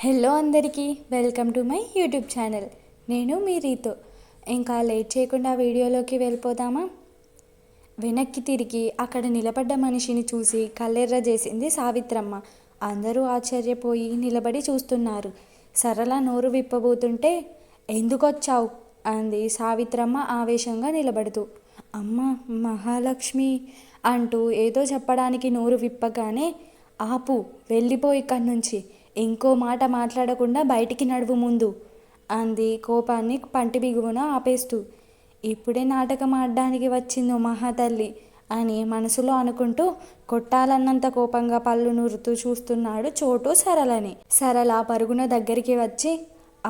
Hello అందరికీ, welcome to my YouTube channel. నేను మీ రీతు. ఇంకా లేట్ చేయకుండా వీడియోలోకి వెళ్ళిపోదామా? వెనక్కి తిరిగి అక్కడ నిలబడ్డ మనిషిని చూసి కళ్ళెర్ర చేసింది సావిత్రమ్మ. అందరూ ఆశ్చర్యపోయి నిలబడి చూస్తున్నారు. సరళ నోరు విప్పబోతుంటే ఎందుకొచ్చావు అంది సావిత్రమ్మ ఆవేశంగా నిలబడుతూ. అమ్మ మహాలక్ష్మి అంటూ ఏదో చెప్పడానికి నోరు విప్పగానే, ఆపు, వెళ్ళిపో ఇక్కడి నుంచి, ఇంకో మాట మాట్లాడకుండా బయటికి నడువు ముందు అంది కోపాన్ని పంటి బిగువున ఆపేస్తూ. ఇప్పుడే నాటకం ఆడడానికి వచ్చిందో మహాతల్లి అని మనసులో అనుకుంటూ కొట్టాలన్నంత కోపంగా పళ్ళు నూరుతూ చూస్తున్నాడు చోటు సరళని. సరళ పరుగున దగ్గరికి వచ్చి,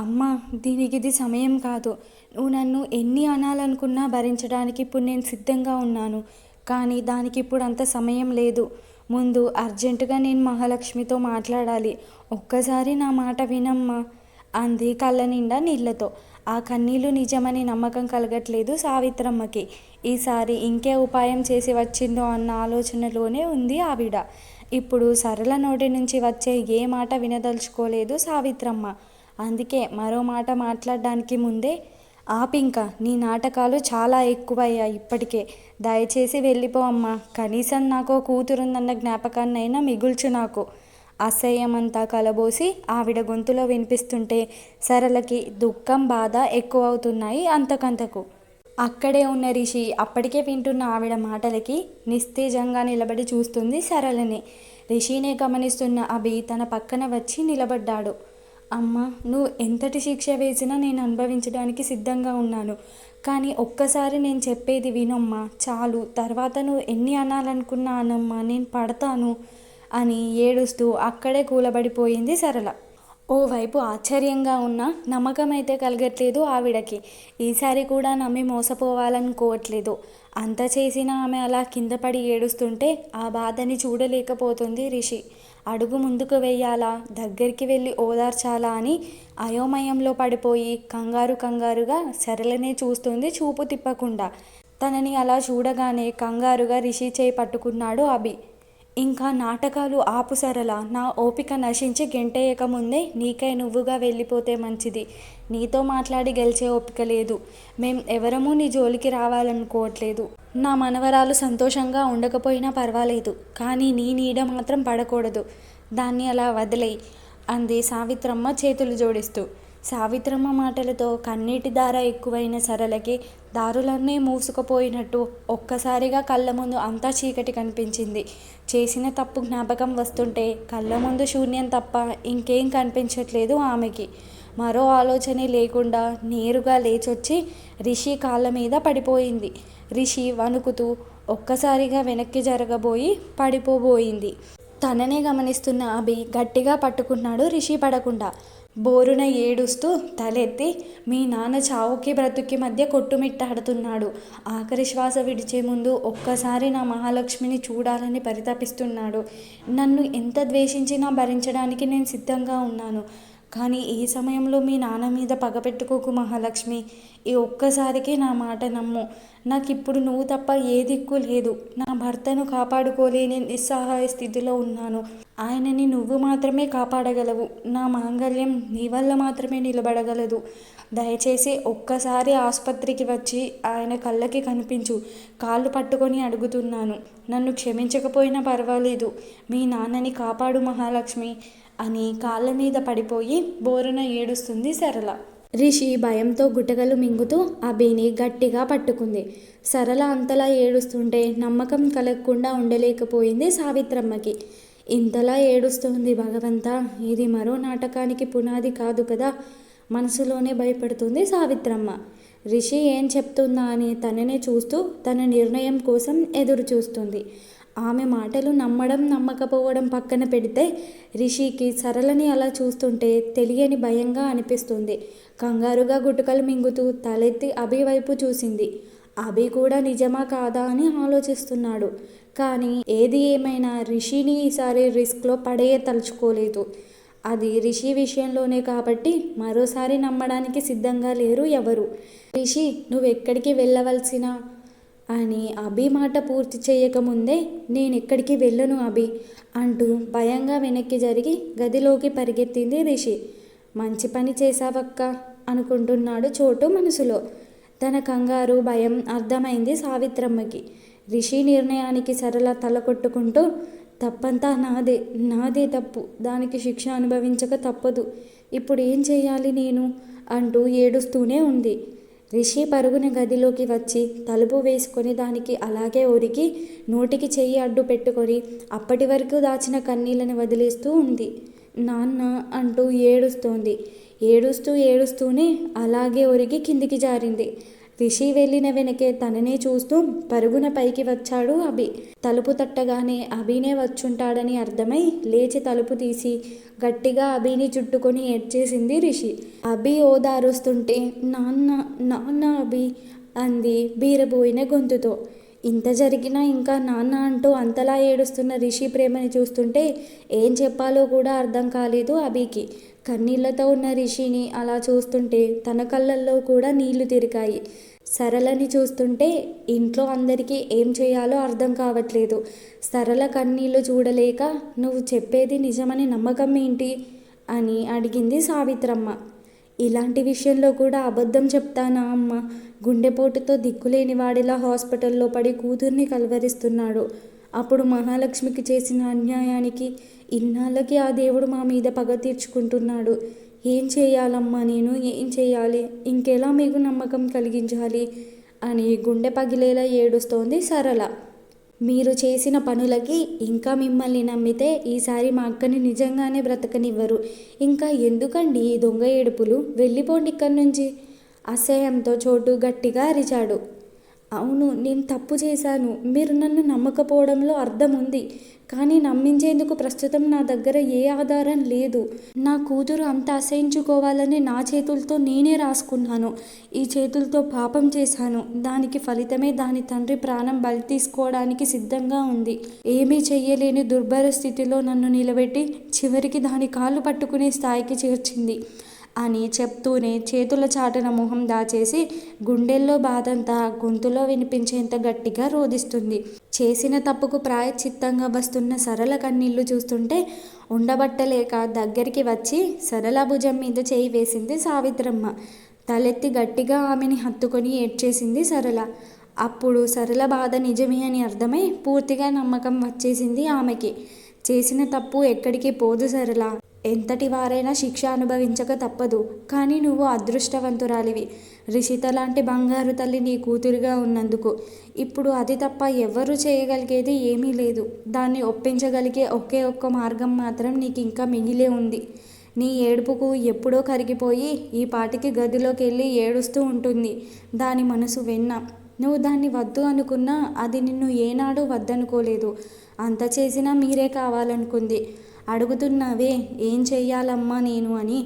అమ్మ, దీనికిది సమయం కాదు. నువ్వు నన్ను ఎన్ని అనాలనుకున్నా భరించడానికి ఇప్పుడు నేను సిద్ధంగా ఉన్నాను. కానీ దానికి ఇప్పుడు అంత సమయం లేదు. ముందు అర్జెంటుగా నేను మహాలక్ష్మితో మాట్లాడాలి. ఒక్కసారి నా మాట వినమ్మా అంది కళ్ళ నిండా నీళ్లతో. ఆ కన్నీళ్లు నిజమని నమ్మకం కలగట్లేదు సావిత్రమ్మకి. ఈసారి ఇంకే ఉపాయం చేసి వచ్చిందో అన్న ఆలోచనలోనే ఉంది ఆవిడ. ఇప్పుడు సరళ నోటి నుంచి వచ్చే ఏ మాట వినదలుచుకోలేదు సావిత్రమ్మ. అందుకే మరో మాట మాట్లాడడానికి ముందే, ఆపింక, నీ నాటకాలు చాలా ఎక్కువయ్యాయి ఇప్పటికే. దయచేసి వెళ్ళిపో అమ్మా. కనీసం నాకో కూతురుందన్న జ్ఞాపకాన్నైనా మిగుల్చు నాకు. అసహ్యమంతా కలబోసి ఆవిడ గొంతులో వినిపిస్తుంటే సరళకి దుఃఖం, బాధ ఎక్కువవుతున్నాయి అంతకంతకు. అక్కడే ఉన్న రిషి అప్పటికే వింటున్న ఆవిడ మాటలకి నిస్తేజంగా నిలబడి చూస్తుంది సరళని. రిషినే గమనిస్తున్న అభి తన పక్కన వచ్చి నిలబడ్డాడు. అమ్మ, నువ్వు ఎంతటి శిక్ష వేసినా నేను అనుభవించడానికి సిద్ధంగా ఉన్నాను. కానీ ఒక్కసారి నేను చెప్పేది వినమ్మా, చాలు. తర్వాత నువ్వు ఎన్ని అనాలనుకున్నా అనమ్మా, నేను పడతాను అని ఏడుస్తూ అక్కడే కూలబడిపోయింది సరళ. ఓవైపు ఆశ్చర్యంగా ఉన్న నమ్మకం అయితే కలగట్లేదు ఆవిడకి. ఈసారి కూడా నమ్మి మోసపోవాలనుకోవట్లేదు. అంత చేసినా ఆమె అలా కింద పడి ఏడుస్తుంటే ఆ బాధని చూడలేకపోతుంది రిషి. అడుగు ముందుకు వెయ్యాలా, దగ్గరికి వెళ్ళి ఓదార్చాలా అని అయోమయంలో పడిపోయి కంగారుగా సరళనే చూస్తుంది చూపు తిప్పకుండా. తనని అలా చూడగానే కంగారుగా రిషి చేయి పట్టుకున్నాడు అభి. ఇంకా నాటకాలు ఆపు సరళ. నా ఓపిక నశించి గెంటేయక ముందే నీకై నువ్వుగా వెళ్ళిపోతే మంచిది. నీతో మాట్లాడి గెలిచే ఓపిక లేదు. మేం ఎవరమూ నీ జోలికి రావాలనుకోవట్లేదు. నా మనవరాలు సంతోషంగా ఉండకపోయినా పర్వాలేదు, కానీ నీ నీడ మాత్రం పడకూడదు. దాన్ని అలా వదిలేయ్ అంది సావిత్రమ్మ చేతులు జోడిస్తూ. సావిత్రమ్మ మాటలతో కన్నీటి ధార ఎక్కువైన సరళకి దారులన్నీ మూసుకుపోయినట్టు ఒక్కసారిగా కళ్ళ ముందు అంతా చీకటి కనిపించింది. చేసిన తప్పు జ్ఞాపకం వస్తుంటే కళ్ళ ముందు శూన్యం తప్ప ఇంకేం కనిపించట్లేదు ఆమెకి. మరో ఆలోచనే లేకుండా నేరుగా లేచొచ్చి రిషి కాళ్ళ మీద పడిపోయింది. రిషి వణుకుతూ ఒక్కసారిగా వెనక్కి జరగబోయి పడిపోబోయింది. తననే గమనిస్తున్న అభి గట్టిగా పట్టుకున్నాడు రిషి పడకుండా. బోరున ఏడుస్తూ తలెత్తి, మీ నాన్న చావుకి బ్రతుక్కి మధ్య కొట్టుమిట్టాడుతున్నాడు. ఆఖరి శ్వాస విడిచే ముందు ఒక్కసారి నా మహాలక్ష్మిని చూడాలని పరితపిస్తున్నాడు. నన్ను ఎంత ద్వేషించినా భరించడానికి నేను సిద్ధంగా ఉన్నాను. కానీ ఈ సమయంలో మీ నాన్న మీద పగపెట్టుకోకు మహాలక్ష్మి. ఈ ఒక్కసారికి నా మాట నమ్ము. నాకిప్పుడు నువ్వు తప్ప ఏ దిక్కు లేదు. నా భర్తను కాపాడుకోలేని నిస్సహాయ స్థితిలో ఉన్నాను. ఆయనని నువ్వు మాత్రమే కాపాడగలవు. నా మాంగళ్యం నీ వల్ల మాత్రమే నిలబడగలదు. దయచేసి ఒక్కసారి ఆసుపత్రికి వచ్చి ఆయన కళ్ళకి కనిపించు. కాళ్ళు పట్టుకొని అడుగుతున్నాను. నన్ను క్షమించకపోయినా పర్వాలేదు. మీ నాన్నని కాపాడు మహాలక్ష్మి అని కాళ్ళ మీద పడిపోయి బోరున ఏడుస్తుంది సరళ. రిషి భయంతో గుటకలు మింగుతూ అభిని గట్టిగా పట్టుకుంది. సరళ అంతలా ఏడుస్తుంటే నమ్మకం కలగకుండా ఉండలేకపోయింది సావిత్రమ్మకి. ఇంతలా ఏడుస్తోంది భగవంతా, ఇది మరో నాటకానికి పునాది కాదు కదా. మనసులోనే భయపడుతుంది సావిత్రమ్మ. రిషి ఏం చెప్తుందా అని తననే చూస్తూ తన నిర్ణయం కోసం ఎదురు చూస్తుంది. ఆమె మాటలు నమ్మడం నమ్మకపోవడం పక్కన పెడితే రిషికి సరళని అలా చూస్తుంటే తెలియని భయంగా అనిపిస్తుంది. కంగారుగా గుటకలు మింగుతూ తలెత్తి అభి వైపు చూసింది. అభి కూడా నిజమా కాదా అని ఆలోచిస్తున్నాడు. కానీ ఏది ఏమైనా రిషిని ఈసారి రిస్క్లో పడేయ తలుచుకోలేదు. అది రిషి విషయంలోనే కాబట్టి మరోసారి నమ్మడానికి సిద్ధంగా లేరు ఎవరు. రిషి, నువ్వెక్కడికి వెళ్ళవలసిన అని అభి మాట పూర్తి చేయకముందే నేను ఎక్కడికి వెళ్ళను అభి అంటూ భయంగా వెనక్కి జరిగి గదిలోకి పరిగెత్తింది రిషి. మంచి పని చేశావక్క అనుకుంటున్నాడు చోటు మనసులో. తన కంగారు భయం అర్థమైంది సావిత్రమ్మకి. రిషి నిర్ణయానికి సరళ తల కొట్టుకుంటూ తప్పంతా నాదే తప్పు, దానికి శిక్ష అనుభవించక తప్పదు, ఇప్పుడు ఏం చేయాలి నేను అంటూ ఏడుస్తూనే ఉంది. రిషి పరుగున గదిలోకి వచ్చి తలుపు వేసుకొని దానికి అలాగే ఒరిగి నోటికి చెయ్యి అడ్డు పెట్టుకొని అప్పటి వరకు దాచిన కన్నీళ్ళని వదిలేస్తూ ఉంది. నాన్న అంటూ ఏడుస్తోంది. ఏడుస్తూనే అలాగే ఒరిగి కిందికి జారింది. రిషి వెళ్ళిన వెనకే తననే చూస్తూ పరుగున పైకి వచ్చాడు అభి. తలుపు తట్టగానే అభినే వచ్చుంటాడని అర్థమై లేచి తలుపు తీసి గట్టిగా అభిని చుట్టుకొని ఏడ్చేసింది రిషి. అభి ఓదారుస్తుంటే నాన్న అభి అంది బీరబోయిన గొంతుతో. ఇంత జరిగినా ఇంకా నాన్న అంటూ అంతలా ఏడుస్తున్న రిషి ప్రేమని చూస్తుంటే ఏం చెప్పాలో కూడా అర్థం కాలేదు అభికి. కన్నీళ్లతో ఉన్న రిషిని అలా చూస్తుంటే తన కళ్ళల్లో కూడా నీళ్లు తిరిగాయి. సరళని చూస్తుంటే ఇంట్లో అందరికీ ఏం చేయాలో అర్థం కావట్లేదు. సరళ కన్నీళ్లు చూడలేక నువ్వు చెప్పేది నిజమని నమ్మకం ఏంటి అని అడిగింది సావిత్రమ్మ. ఇలాంటి విషయంలో కూడా అబద్ధం చెప్తానా అమ్మ? గుండెపోటుతో దిక్కులేని వాడిలా హాస్పిటల్లో పడి కూతుర్ని కలవరిస్తున్నాడు. అప్పుడు మహాలక్ష్మికి చేసిన అన్యాయానికి ఇన్నాళ్ళకి ఆ దేవుడు మా మీద పగ తీర్చుకుంటున్నాడు. ఏం చేయాలమ్మా నేను? ఏం చేయాలి? ఇంకెలా మీకు నమ్మకం కలిగించాలి అని గుండె పగిలేలా ఏడుస్తోంది సరళ. మీరు చేసిన పనులకి ఇంకా మిమ్మల్ని నమ్మితే ఈసారి మా అక్కని నిజంగానే బ్రతకనివ్వరు. ఇంకా ఎందుకండి ఈ దొంగ ఏడుపులు? వెళ్ళిపోండి ఇక్కడి నుంచి. అసహ్యంతో చోటు గట్టిగా అరిచాడు. అవును, నేను తప్పు చేశాను. మీరు నన్ను నమ్మకపోవడంలో అర్థం ఉంది. కానీ నమ్మించేందుకు ప్రస్తుతం నా దగ్గర ఏ ఆధారం లేదు. నా కూతురు అంత అసహించుకోవాలని నా చేతులతో నేనే రాసుకున్నాను. ఈ చేతులతో పాపం చేశాను. దానికి ఫలితమే దాని తండ్రి ప్రాణం బలి తీసుకోవడానికి సిద్ధంగా ఉంది. ఏమీ చెయ్యలేని దుర్భర స్థితిలో నన్ను నిలబెట్టి చివరికి దాని కాళ్ళు పట్టుకునే స్థాయికి చేర్చింది అని చెప్తూనే చేతుల చాటున మొహం దాచేసి గుండెల్లో బాధంతా గొంతులో వినిపించేంత గట్టిగా రోదిస్తుంది. చేసిన తప్పుకు ప్రాయశ్చిత్తంగా వస్తున్న సరళ కన్నీళ్లు చూస్తుంటే ఉండబట్టలేక దగ్గరికి వచ్చి సరళ భుజం మీద చేయి వేసింది సావిత్రమ్మ. తలెత్తి గట్టిగా ఆమెని హత్తుకొని ఏడ్చేసింది సరళ. అప్పుడు సరళ బాధ నిజమే అని అర్థమై పూర్తిగా నమ్మకం వచ్చేసింది ఆమెకి. చేసిన తప్పు ఎక్కడికి పోదు సరళ. ఎంతటి వారైనా శిక్ష అనుభవించక తప్పదు. కానీ నువ్వు అదృష్టవంతురాలివి. రిషిత లాంటి బంగారు తల్లి నీ కూతురుగా ఉన్నందుకు. ఇప్పుడు అది తప్ప ఎవ్వరూ చేయగలిగేది ఏమీ లేదు. దాన్ని ఒప్పించగలిగే ఒకే ఒక్క మార్గం మాత్రం నీకు ఇంకా మిగిలే ఉంది. నీ ఏడుపుకు ఎప్పుడో కరిగిపోయి ఈ పాటికి గదిలోకి వెళ్ళి ఏడుస్తూ ఉంటుంది దాని మనసు వెన్న. నువ్వు దాన్ని వద్దు అనుకున్నా అది నిన్ను ఏనాడు వద్దనుకోలేదు. అంత చేసినా మీరే కావాలనుకుంది. అడుగుతున్నావే ఏం చెయ్యాలమ్మా నేను అని?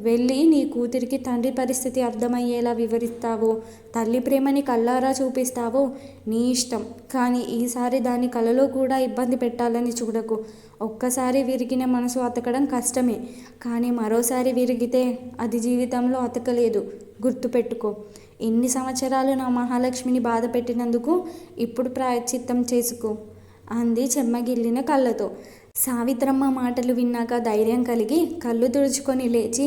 వెళ్ళి నీ కూతురికి తండ్రి పరిస్థితి అర్థమయ్యేలా వివరిస్తావో, తల్లి ప్రేమని కళ్ళారా చూపిస్తావో నీ ఇష్టం. కానీ ఈసారి దాని కలలో కూడా ఇబ్బంది పెట్టాలని చూడకు. ఒక్కసారి విరిగిన మనసు అతకడం కష్టమే, కానీ మరోసారి విరిగితే అది జీవితంలో అతకలేదు. గుర్తుపెట్టుకో. ఇన్ని సంవత్సరాలు నా మహాలక్ష్మిని బాధ పెట్టినందుకు ఇప్పుడు ప్రాయశ్చిత్తం చేసుకో అంది చెమ్మగిల్లిన కళ్ళతో. సావిత్రమ్మ మాటలు విన్నాక ధైర్యం కలిగి కళ్ళు తుడుచుకొని లేచి,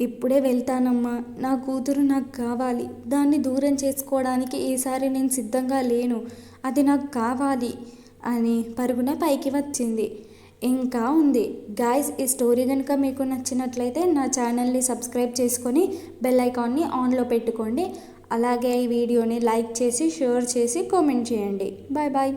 ఇప్పుడే వెళ్తానమ్మా. నా కూతురు నాకు కావాలి. దాన్ని దూరం చేసుకోవడానికి ఈసారి నేను సిద్ధంగా లేను. అది నాకు కావాలి అని పరుగున పైకి వచ్చింది. ఇంకా ఉంది గాయ్స్. ఈ స్టోరీ కనుక మీకు నచ్చినట్లయితే నా ఛానల్ని సబ్స్క్రైబ్ చేసుకొని బెల్ ఐకాన్ని ఆన్లో పెట్టుకోండి. అలాగే ఈ వీడియోని లైక్ చేసి షేర్ చేసి కామెంట్ చేయండి. Bye bye.